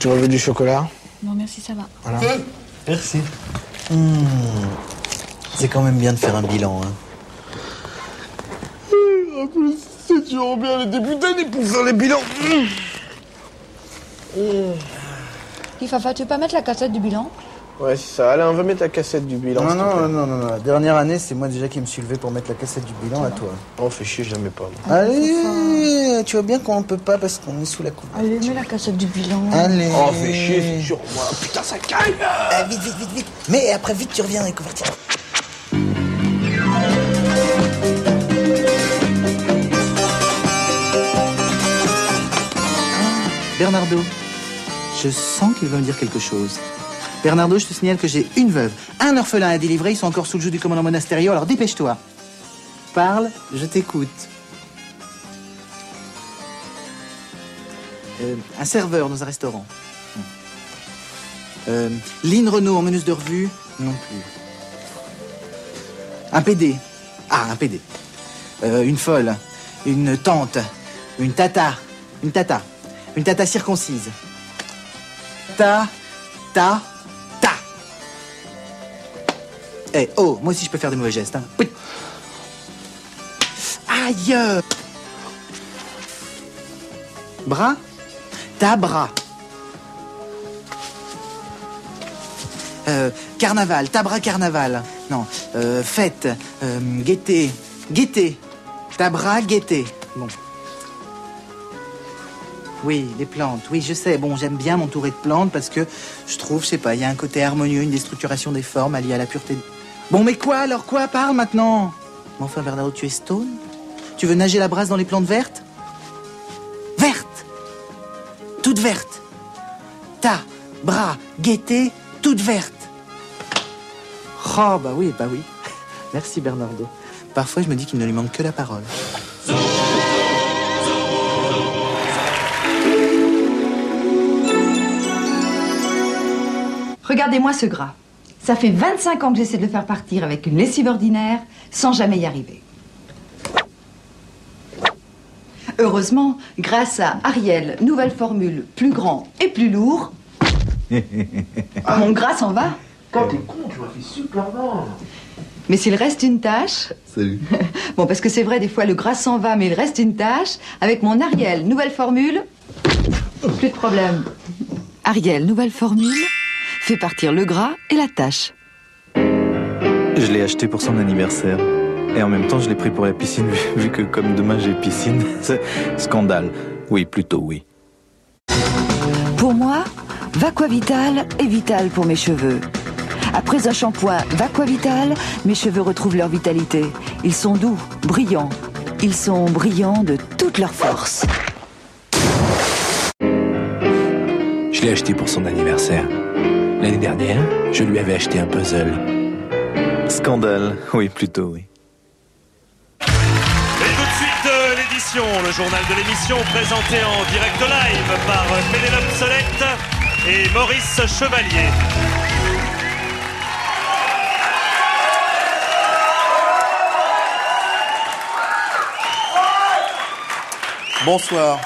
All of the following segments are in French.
Tu veux du chocolat? Non, merci, ça va. Voilà. Merci. C'est quand même bien de faire un bilan, hein. En plus, c'est toujours bien les députés pour faire les bilans. Dis, Fafa, tu veux pas mettre la cassette du bilan? Ouais, c'est ça. Allez, on va mettre la cassette du bilan. Non. La dernière année, c'est moi déjà qui me suis levé pour mettre la cassette du bilan à toi. Oh, fais chier, je la mets pas. Moi. Allez, tu vois bien qu'on peut pas parce qu'on est sous la coupe. Allez, mets la cassette du bilan. Allez. Oh, fais chier, c'est sur moi. Putain, ça caille. Vite. Mais après, vite, tu reviens avec couverture. Bernardo, je sens qu'il va me dire quelque chose. Bernardo, je te signale que j'ai une veuve, un orphelin à délivrer, ils sont encore sous le joug du commandant Monasterio, alors dépêche-toi. Parle, je t'écoute. Un serveur dans un restaurant. Lynn Renault en meneuse de revue, non plus. Un PD. Ah, un PD. Une folle, une tante, une tata circoncise. Ta. Eh, oh, moi aussi je peux faire des mauvais gestes, hein. Aïe! Bras? Ta bras. Carnaval, ta bras carnaval. Non, fête, gaieté. Ta bras gaieté. Bon. Oui, les plantes, oui, je sais. Bon, j'aime bien m'entourer de plantes parce que je trouve, je sais pas, il y a un côté harmonieux, une déstructuration des formes alliée à la pureté. Bon, mais quoi alors, quoi? Parle maintenant. Mais enfin, Bernardo, tu es stone? Tu veux nager la brasse dans les plantes vertes? Vertes! Toutes vertes! Ta, bras, gaieté, toutes vertes! Oh, bah oui. Merci, Bernardo. Parfois, je me dis qu'il ne lui manque que la parole. Regardez-moi ce gras. Ça fait 25 ans que j'essaie de le faire partir avec une lessive ordinaire sans jamais y arriver. Heureusement, grâce à Ariel, nouvelle formule, plus grand et plus lourd, mon gras s'en va. Quand t'es con, tu m'as fait super mal. Mais s'il reste une tache... Salut. Bon, parce que c'est vrai, des fois, le gras s'en va, mais il reste une tache. Avec mon Ariel, nouvelle formule, plus de problème. Ariel, nouvelle formule, fait partir le gras et la tache. Je l'ai acheté pour son anniversaire. Et en même temps, je l'ai pris pour la piscine, vu que comme demain j'ai piscine. C'est scandale. Oui, plutôt oui. Pour moi, Vaquavital est vital pour mes cheveux. Après un shampoing Vaquavital, mes cheveux retrouvent leur vitalité. Ils sont doux, brillants. Ils sont brillants de toute leur force. Je l'ai acheté pour son anniversaire. L'année dernière, je lui avais acheté un puzzle. Scandale. Oui, plutôt oui. Et tout de suite, l'édition, le journal de l'émission présenté en direct live par Pénélope Solette et Maurice Chevalier. Bonsoir.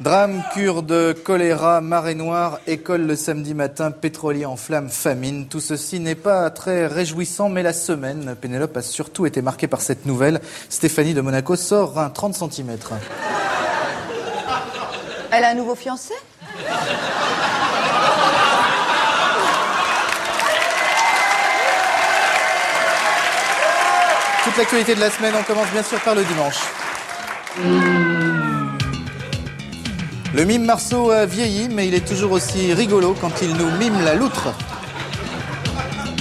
Drame, cure de choléra, marée noire, école le samedi matin, pétrolier en flammes, famine. Tout ceci n'est pas très réjouissant, mais la semaine, Pénélope, a surtout été marquée par cette nouvelle. Stéphanie de Monaco sort un 30 cm. Elle a un nouveau fiancé? Toute l'actualité de la semaine, on commence bien sûr par le dimanche. Le mime Marceau a vieilli, mais il est toujours aussi rigolo quand il nous mime la loutre.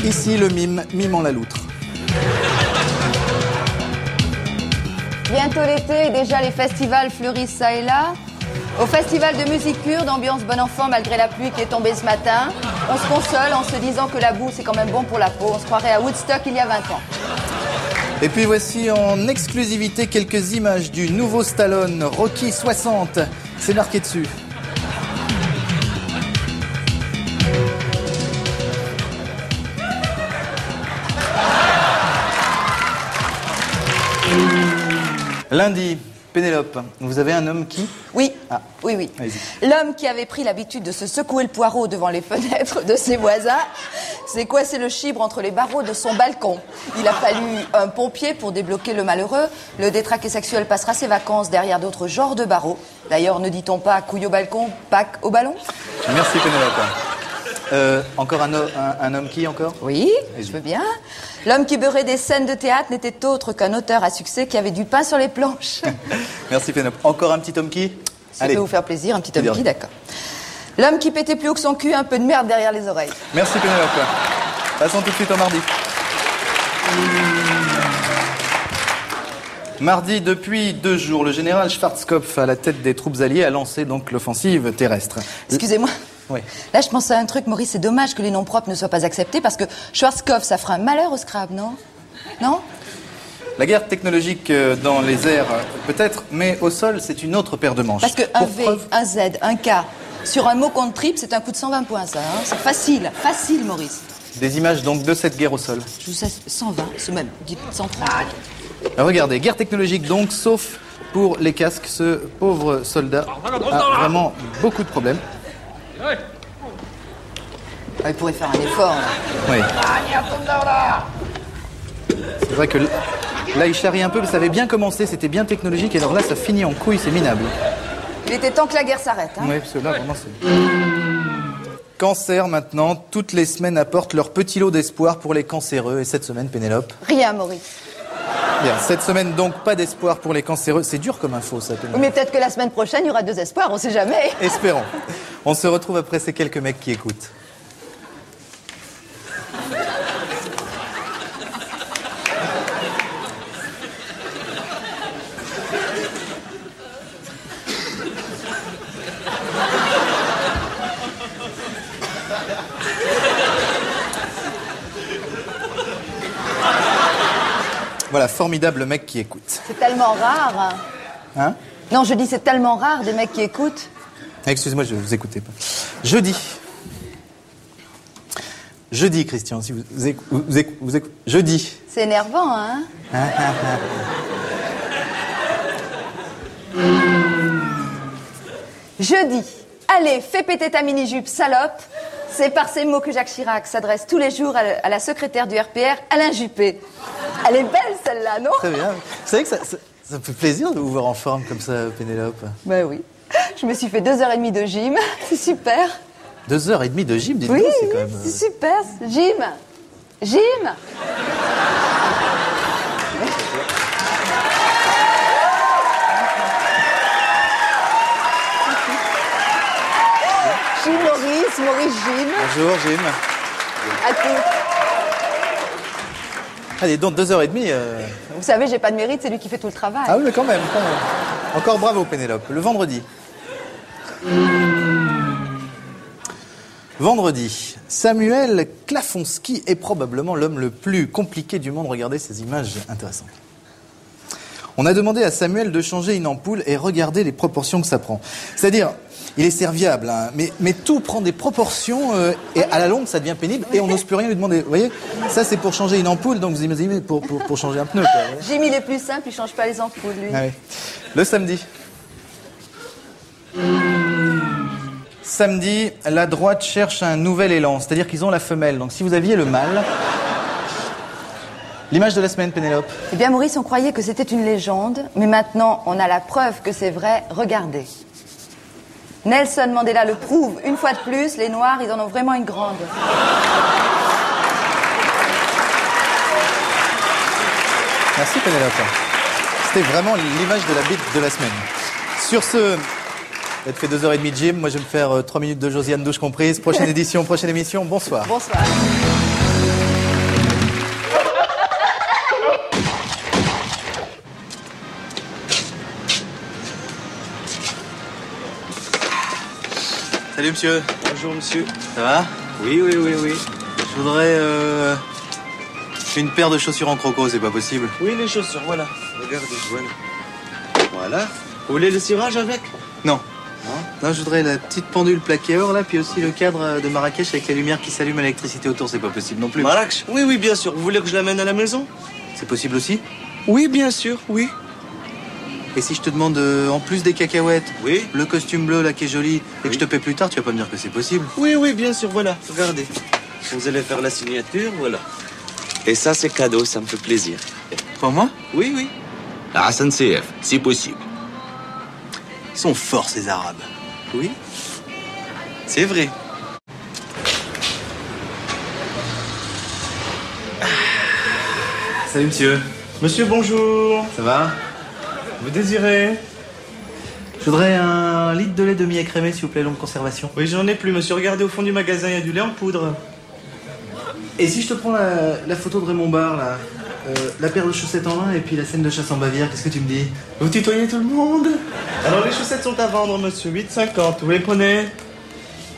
Ici, le mime mimant la loutre. Bientôt l'été et déjà les festivals fleurissent ça et là. Au festival de musique kurde, ambiance bon enfant malgré la pluie qui est tombée ce matin. On se console en se disant que la boue c'est quand même bon pour la peau. On se croirait à Woodstock il y a 20 ans. Et puis voici en exclusivité quelques images du nouveau Stallone, Rocky 60. C'est marqué dessus. Lundi, Pénélope, vous avez un homme qui... Oui, Ah. oui. Allez-y. L'homme qui avait pris l'habitude de se secouer le poireau devant les fenêtres de ses voisins s'est coincé le chibre entre les barreaux de son balcon. Il a fallu un pompier pour débloquer le malheureux. Le détraqué sexuel passera ses vacances derrière d'autres genres de barreaux. D'ailleurs, ne dit-on pas couille au balcon, Pâques au ballon? Merci Pénélope. Encore un homme qui encore? Oui, je veux bien. L'homme qui beurrait des scènes de théâtre n'était autre qu'un auteur à succès qui avait du pain sur les planches. Merci Pénélope. Encore un petit homme qui? Ça peut vous faire plaisir, un petit homme qui, d'accord. L'homme qui pétait plus haut que son cul, un peu de merde derrière les oreilles. Merci Pénélope. Passons tout de suite au mardi. Mardi, depuis 2 jours, le général Schwarzkopf, à la tête des troupes alliées, a lancé donc l'offensive terrestre. Excusez-moi. Oui. Là, je pense à un truc, Maurice, c'est dommage que les noms propres ne soient pas acceptés parce que Schwarzkopf, ça fera un malheur au Scrabble, non? Non? La guerre technologique dans les airs, peut-être, mais au sol, c'est une autre paire de manches. Parce que un Pour V, preuve- un Z, un K, sur un mot contre triple, c'est un coup de 120 points, ça. Hein, c'est facile, Maurice. Des images donc de cette guerre au sol. Je vous sais, 120, c'est même, dites 130. Alors, regardez, guerre technologique donc, sauf pour les casques. Ce pauvre soldat a vraiment beaucoup de problèmes. Ah, il pourrait faire un effort, là. Oui. C'est vrai que là, il charrie un peu, mais ça avait bien commencé, c'était bien technologique, et alors là, ça finit en couille, c'est minable. Il était temps que la guerre s'arrête, hein. Oui, parce que là, vraiment, c'est... Cancer, maintenant, toutes les semaines apportent leur petit lot d'espoir pour les cancéreux, et cette semaine, Pénélope. Rien, Maurice. Bien, cette semaine, donc, pas d'espoir pour les cancéreux. C'est dur comme info, ça, Pénélope. Mais peut-être que la semaine prochaine, il y aura 2 espoirs, on sait jamais. Espérons. On se retrouve après ces quelques mecs qui écoutent. Voilà, formidable mec qui écoute. C'est tellement rare. Hein? Non, je dis c'est tellement rare des mecs qui écoutent. Excusez-moi, je vous écoutais pas. Jeudi. Jeudi, Christian, si vous écoutez. Jeudi. C'est énervant, hein. Jeudi. Allez, fais péter ta mini-jupe, salope. C'est par ces mots que Jacques Chirac s'adresse tous les jours à la secrétaire du RPR, Alain Juppé. Elle est belle, celle-là, non? Très bien. Vous savez que ça me fait plaisir de vous voir en forme comme ça, Pénélope. Ben oui. Je me suis fait 2h30 de gym. C'est super. 2h30 de gym, dites-vous, Oui, c'est quand même... c'est super. Gym. Gym. Gym Maurice Gym. Bonjour, Jim. À tout. Allez, donc 2h30... Vous savez, j'ai pas de mérite, c'est lui qui fait tout le travail. Ah oui, mais quand même. Encore bravo, Pénélope. Le vendredi. Vendredi, Samuel Klafonski est probablement l'homme le plus compliqué du monde. Regardez ces images intéressantes. On a demandé à Samuel de changer une ampoule et regardez les proportions que ça prend. C'est-à-dire, il est serviable, hein, mais tout prend des proportions et à la longue, ça devient pénible et on n'ose plus rien lui demander. Vous voyez, ça c'est pour changer une ampoule, donc vous imaginez pour changer un pneu. Quoi, ouais. Jim, il est plus simple, il change pas les ampoules, lui. Ah oui. Le samedi. Samedi, la droite cherche un nouvel élan, c'est-à-dire qu'ils ont la femelle. Donc si vous aviez le mâle... L'image de la semaine, Pénélope. Eh bien, Maurice, on croyait que c'était une légende, mais maintenant, on a la preuve que c'est vrai. Regardez. Nelson Mandela le prouve. Une fois de plus, les Noirs, ils en ont vraiment une grande. Merci, Pénélope. C'était vraiment l'image de la bite de la semaine. Sur ce, vous avez fait 2h30 de gym. Moi, je vais me faire 3 minutes de Josiane, douche comprise. Prochaine édition, prochaine émission. Bonsoir. Bonsoir. Salut, monsieur. Bonjour monsieur. Ça va? Oui. Je voudrais une paire de chaussures en croco, c'est pas possible? Oui, les chaussures, voilà. Regardez, voilà. Voilà. Vous voulez le cirage avec? Non. Non, je voudrais la petite pendule plaquée or, là, puis aussi le cadre de Marrakech avec la lumière qui s'allume à l'électricité autour, c'est pas possible non plus. Marrakech? Oui, bien sûr. Vous voulez que je l'amène à la maison? C'est possible aussi? Oui, bien sûr, oui. Et si je te demande en plus des cacahuètes, Oui. le costume bleu là qui est joli, et que Oui. je te paie plus tard, tu vas pas me dire que c'est possible. Oui, oui, bien sûr, voilà. Regardez. Vous allez faire la signature, voilà. Et ça, c'est cadeau, ça me fait plaisir. Pour moi? Oui, oui. La SNCF, c'est possible. Ils sont forts ces Arabes. Oui. C'est vrai. Salut monsieur. Monsieur, bonjour. Ça va? Vous désirez? Je voudrais un litre de lait demi-écrémé, s'il vous plaît, longue conservation. Oui, j'en ai plus, monsieur. Regardez au fond du magasin, il y a du lait en poudre. Et si je te prends la photo de Raymond Barre, là, la paire de chaussettes en lin et puis la scène de chasse en Bavière, qu'est-ce que tu me dis? Vous tutoyez tout le monde? Alors, les chaussettes sont à vendre, monsieur. 8,50. Vous les prenez?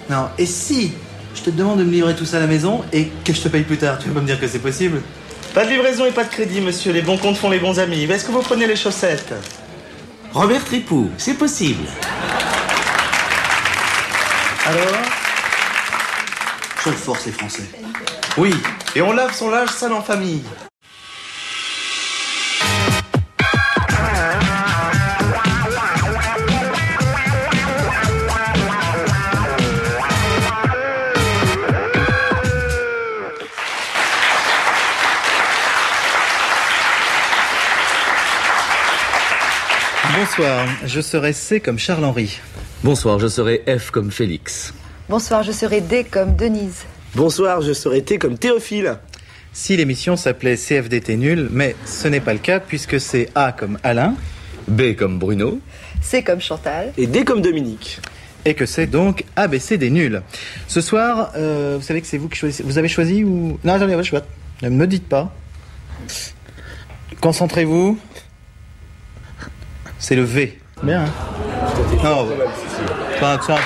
Non, et si je te demande de me livrer tout ça à la maison et que je te paye plus tard, tu vas pas me dire que c'est possible? Pas de livraison et pas de crédit, monsieur. Les bons comptes font les bons amis. Est-ce que vous prenez les chaussettes? Robert Tripou, c'est possible. Alors? Seul force les Français. Oui. Et on lave son linge sale en famille. Bonsoir, je serai C comme Charles-Henri. Bonsoir, je serai F comme Félix. Bonsoir, je serai D comme Denise. Bonsoir, je serai T comme Théophile. Si l'émission s'appelait CFDT nul, mais ce n'est pas le cas puisque c'est A comme Alain B comme Bruno. C comme Chantal. Et D comme Dominique. et que c'est donc ABC des nuls. Ce soir, vous savez que c'est vous qui choisissez. Vous avez choisi ou... Non, attendez, je sais pas. Ne me dites pas. Concentrez-vous. C'est le V. Bien. Hein. Non, pas ça.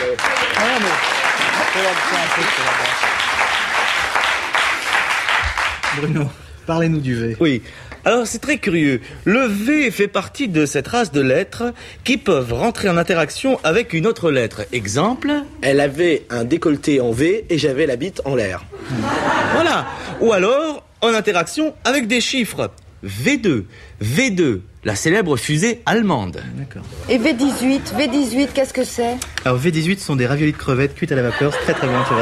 Bruno, parlez-nous du V. Oui. Alors c'est très curieux. Le V fait partie de cette race de lettres qui peuvent rentrer en interaction avec une autre lettre. Exemple, elle avait un décolleté en V et j'avais la bite en l'air. Voilà. Ou alors en interaction avec des chiffres. V2, V2, la célèbre fusée allemande. D'accord. Et V18, qu'est-ce que c'est? Alors V18 sont des raviolis de crevettes cuites à la vapeur, c'est très très bon, c'est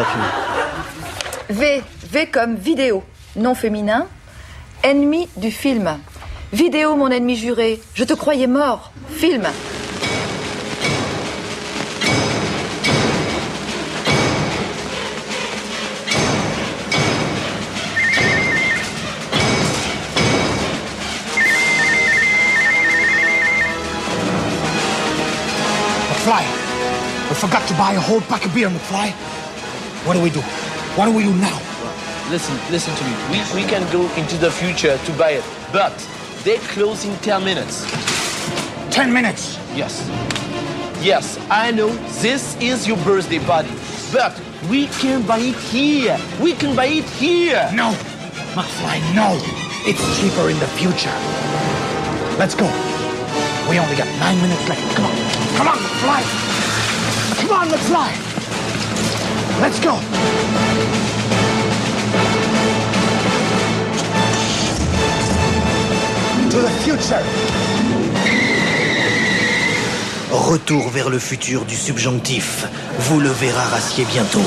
gratuit. V comme vidéo, nom féminin. Ennemi du film. Vidéo, mon ennemi juré. Je te croyais mort. Film. McFly, we forgot to buy a whole pack of beer, McFly. What do we do? What do we do now? Listen to me. We can go into the future to buy it, but they close in 10 minutes. 10 minutes? Yes. Yes, I know this is your birthday party, but we can buy it here. We can buy it here. No, McFly, no. It's cheaper in the future. Let's go. We only got 9 minutes left. Come on. Come on, McFly. Come on, McFly. Let's go. To the future. Retour vers le futur du subjonctif. Vous le verrez racier bientôt.